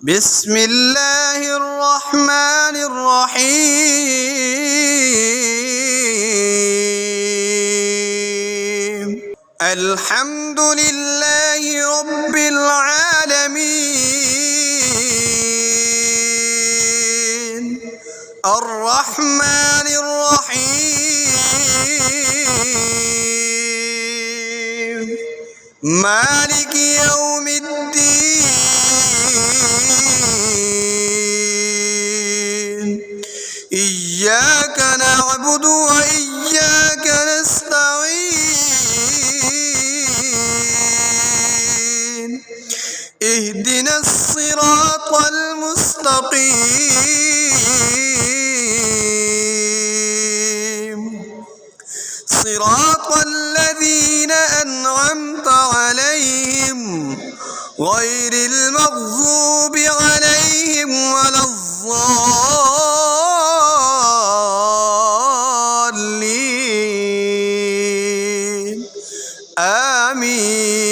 بسم الله الرحمن الرحيم الحمد لله رب العالمين الرحمن الرحيم مالك يوم الدين إياك نعبد وإياك نستعين اهدنا الصراط المستقيم صراط الذين أنعمت عليهم غير المغضوب عليهم ولا الضالين آمين.